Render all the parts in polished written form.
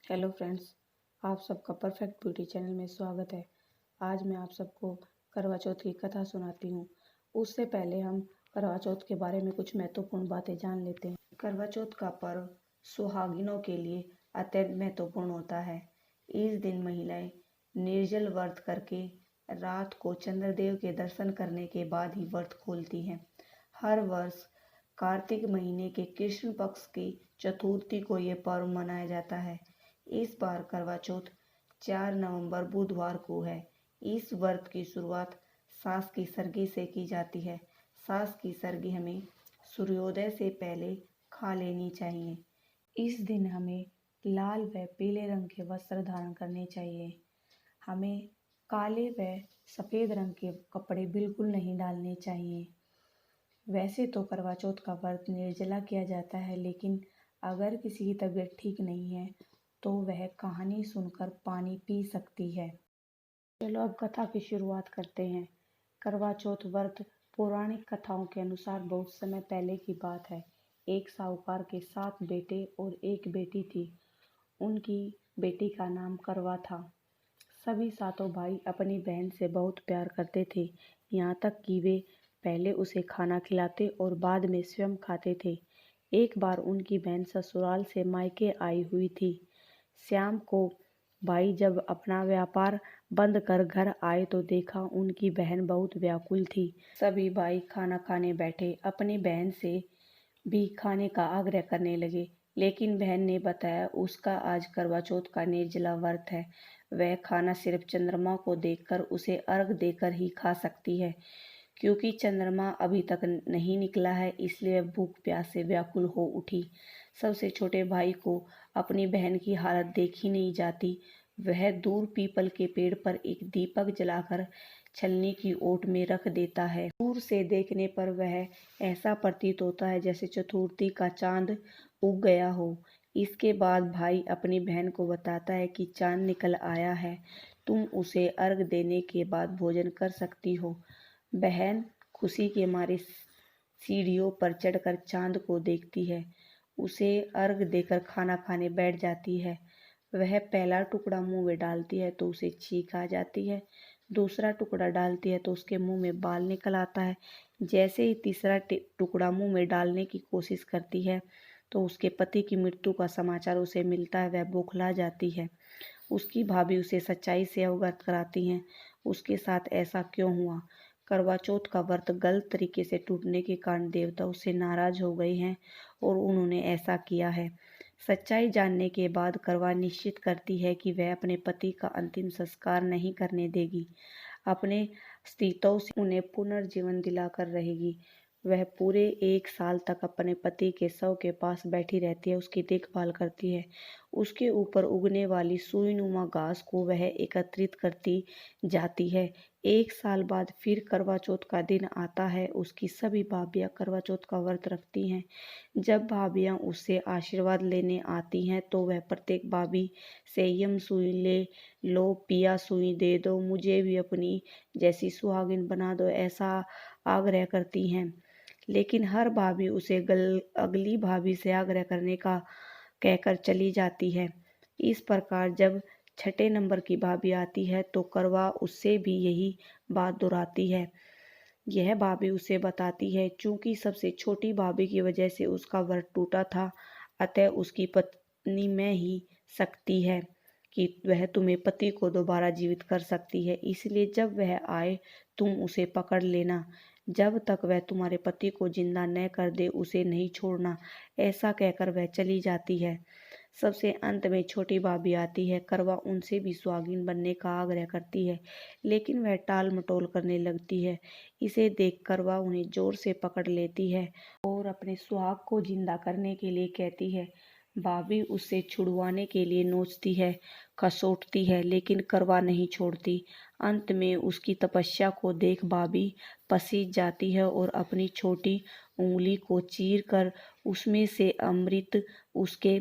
Hello friends, आप सबका perfect beauty channel में स्वागत है। आज मैं आप सबको करवा चौथ की कथा सुनाती हूँ। उससे पहले हम करवा चौथ के बारे में कुछ महत्वपूर्ण बातें जान लेते हैं। करवा चौथ का पर्व सुहागिनों के लिए अत्यंत महत्वपूर्ण होता है। इस दिन महिलाएं निर्जल व्रत करके रात को चंद्रदेव के दर्शन करने के बाद ही व्रत खोलती हैं। हर वर्ष कार्तिक महीने के कृष्ण पक्ष की चतुर्थी को ये पर्व मनाया जाता है। इस बार करवा चौथ 4 नवंबर बुधवार को है। इस व्रत की शुरुआत सास की सरगी से की जाती है। सास की सरगी हमें सूर्योदय से पहले खा लेनी चाहिए। इस दिन हमें लाल व पीले रंग के वस्त्र धारण करने चाहिए। हमें काले व सफ़ेद रंग के कपड़े बिल्कुल नहीं डालने चाहिए। वैसे तो करवा चौथ का व्रत निर्जला किया जाता है, लेकिन अगर किसी की तबीयत ठीक नहीं है तो वह कहानी सुनकर पानी पी सकती है। चलो अब कथा की शुरुआत करते हैं। करवा चौथ व्रत पौराणिक कथाओं के अनुसार बहुत समय पहले की बात है। एक साहूकार के 7 बेटे और एक बेटी थी। उनकी बेटी का नाम करवा था। सभी सातों भाई अपनी बहन से बहुत प्यार करते थे, यहाँ तक कि वे पहले उसे खाना खिलाते और बाद में स्वयं खाते थे। एक बार उनकी बहन ससुराल से मायके आई हुई थी। शाम को भाई जब अपना व्यापार बंद कर घर आए तो देखा उनकी बहन बहुत व्याकुल थी। सभी भाई खाना खाने बैठे अपनी बहन से भी खाने का आग्रह करने लगे, लेकिन बहन ने बताया उसका आज करवा चौथ का निर्जला व्रत है। वह खाना सिर्फ चंद्रमा को देखकर उसे अर्घ देकर ही खा सकती है। क्योंकि चंद्रमा अभी तक नहीं निकला है, इसलिए भूख प्यास से व्याकुल हो उठी। सबसे छोटे भाई को अपनी बहन की हालत देखी नहीं जाती। वह दूर पीपल के पेड़ पर एक दीपक जलाकर छलनी की ओट में रख देता है। दूर से देखने पर वह ऐसा प्रतीत होता है जैसे चतुर्थी का चांद उग गया हो। इसके बाद भाई अपनी बहन को बताता है कि चांद निकल आया है, तुम उसे अर्घ देने के बाद भोजन कर सकती हो। बहन खुशी के मारे सीढ़ियों पर चढ़कर चांद को देखती है। उसे अर्घ देकर खाना खाने बैठ जाती है। वह पहला टुकड़ा मुंह में डालती है तो उसे छींक आ जाती है। दूसरा टुकड़ा डालती है तो उसके मुंह में बाल निकल आता है। जैसे ही तीसरा टुकड़ा मुंह में डालने की कोशिश करती है तो उसके पति की मृत्यु का समाचार उसे मिलता है। वह बौखला जाती है। उसकी भाभी उसे सच्चाई से अवगत कराती हैं। उसके साथ ऐसा क्यों हुआ? करवा चौथ का व्रत गलत तरीके से टूटने के कारण देवता उससे नाराज हो गए हैं और उन्होंने ऐसा किया है। सच्चाई जानने के बाद करवा निश्चित करती है कि वह अपने पति का अंतिम संस्कार नहीं करने देगी। अपने अस्तित्व से उन्हें पुनर्जीवन दिलाकर रहेगी। वह पूरे 1 साल तक अपने पति के शव के पास बैठी रहती है, उसकी देखभाल करती है। उसके ऊपर उगने वाली सुईनुमा घास को वह एकत्रित करती जाती है। 1 साल बाद फिर करवा चौथ का दिन आता है। उसकी सभी भाभियाँ करवा चौथ का व्रत रखती हैं। जब भाभियाँ उससे आशीर्वाद लेने आती हैं तो वह प्रत्येक भाभी से यम सुई ले लो, पिया सुई दे दो, मुझे भी अपनी जैसी सुहागिन बना दो, ऐसा आग्रह करती हैं। लेकिन हर भाभी उसे अगली भाभी से आग्रह करने का कहकर चली जाती है। इस प्रकार जब छठे नंबर की भाभी आती है तो करवा उससे भी यही बात दोहराती है। यह भाभी उसे बताती है चूंकि सबसे छोटी भाभी की वजह से उसका व्रत टूटा था, अतः उसकी पत्नी में ही शक्ति है कि वह तुम्हें पति को दोबारा जीवित कर सकती है। इसलिए जब वह आए तुम उसे पकड़ लेना। जब तक वह तुम्हारे पति को जिंदा न कर दे उसे नहीं छोड़ना। ऐसा कहकर वह चली जाती है। सबसे अंत में छोटी भाभी आती है। करवा उनसे भी सुहागिन बनने का आग्रह करती है, लेकिन वह टाल मटोल करने लगती है। इसे देख करवा उन्हें जोर से पकड़ लेती है और अपने सुहाग को जिंदा करने के लिए कहती है। भाभी उससे छुड़वाने के लिए नोचती है, खसोटती है, लेकिन करवा नहीं छोड़ती। अंत में उसकी तपस्या को देख भाभी पसीज जाती है और अपनी छोटी उंगली को चीर कर उसमें से अमृत उसके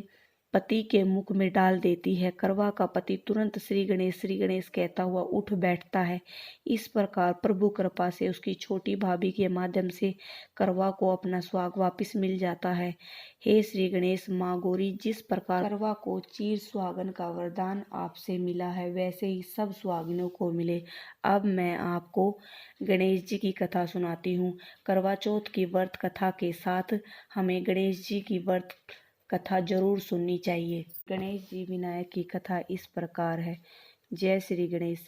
पति के मुख में डाल देती है। करवा का पति तुरंत श्री गणेश कहता हुआ उठ बैठता है। इस प्रकार प्रभु कृपा से उसकी छोटी भाभी के माध्यम से करवा को अपना सुहाग वापस मिल जाता है। हे श्री गणेश माँ गौरी, जिस प्रकार करवा को चीर सुहागन का वरदान आपसे मिला है, वैसे ही सब सुहागिनों को मिले। अब मैं आपको गणेश जी की कथा सुनाती हूँ। करवा चौथ की व्रत कथा के साथ हमें गणेश जी की व्रत कथा जरूर सुननी चाहिए। गणेश जी विनायक की कथा इस प्रकार है। जय श्री गणेश।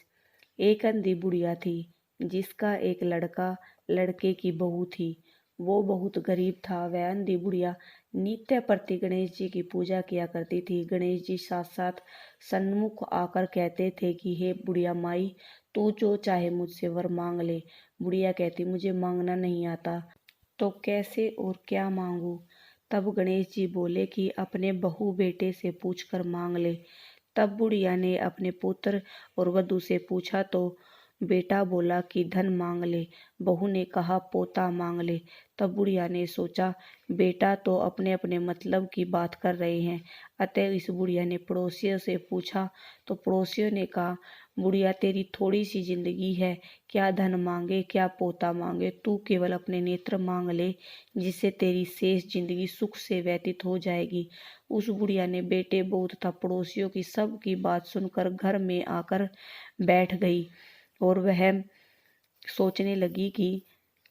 एक अंधी बुढ़िया थी जिसका एक लड़का लड़के की बहू थी। वो बहुत गरीब था। वह अंधी बुढ़िया नित्य प्रति गणेश जी की पूजा किया करती थी। गणेश जी साथ साथ सन्मुख आकर कहते थे कि हे बुढ़िया माई, तू जो चाहे मुझसे वर मांग ले। बुढ़िया कहती, मुझे मांगना नहीं आता, तो कैसे और क्या मांगू। तब गणेश जी बोले कि अपने बहू बेटे से पूछकर मांग ले। तब बुढ़िया ने अपने पुत्र और वधू से पूछा तो बेटा बोला कि धन मांग ले। बहू ने कहा पोता मांग ले। तब बुढ़िया ने सोचा बेटा तो अपने अपने मतलब की बात कर रहे हैं, अतः इस बुढ़िया ने पड़ोसियों से पूछा तो पड़ोसियों ने कहा बुढ़िया तेरी थोड़ी सी जिंदगी है, क्या धन मांगे क्या पोता मांगे, तू केवल अपने नेत्र मांग ले, जिससे तेरी शेष जिंदगी सुख से व्यतीत हो जाएगी। उस बुढ़िया ने बेटे बहू तथा पड़ोसियों की सब की बात सुनकर घर में आकर बैठ गई और वह सोचने लगी कि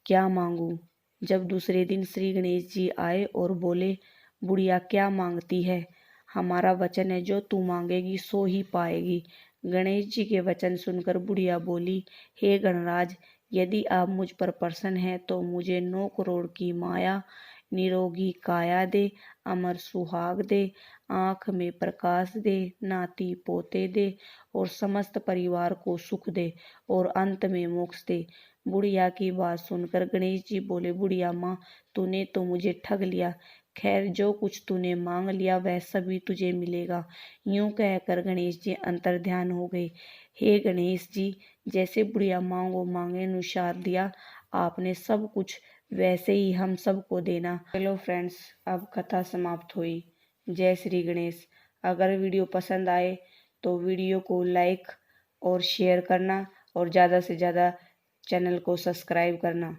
क्या मांगू। जब दूसरे दिन श्री गणेश जी आए और बोले बुढ़िया क्या मांगती है, हमारा वचन है जो तू मांगेगी सो ही पाएगी। गणेश जी के वचन सुनकर बुढ़िया बोली, हे गणराज, यदि आप मुझ पर प्रसन्न हैं तो मुझे 9 करोड़ की माया, निरोगी काया दे, अमर सुहाग दे, आँख में प्रकाश दे, नाती पोते दे और समस्त परिवार को सुख दे और अंत में मोक्ष दे। बुढ़िया की बात सुनकर गणेश जी बोले, बुढ़िया माँ, तूने तो मुझे ठग लिया। खैर, जो कुछ तूने मांग लिया वह सभी तुझे मिलेगा। यूं कहकर गणेश जी अंतर्ध्यान हो गए। हे गणेश जी, जैसे बुढ़िया मांगो मांगे अनुसार दिया आपने सब कुछ, वैसे ही हम सबको देना। चलो फ्रेंड्स, अब कथा समाप्त हुई। जय श्री गणेश। अगर वीडियो पसंद आए तो वीडियो को लाइक और शेयर करना और ज़्यादा से ज़्यादा चैनल को सब्सक्राइब करना।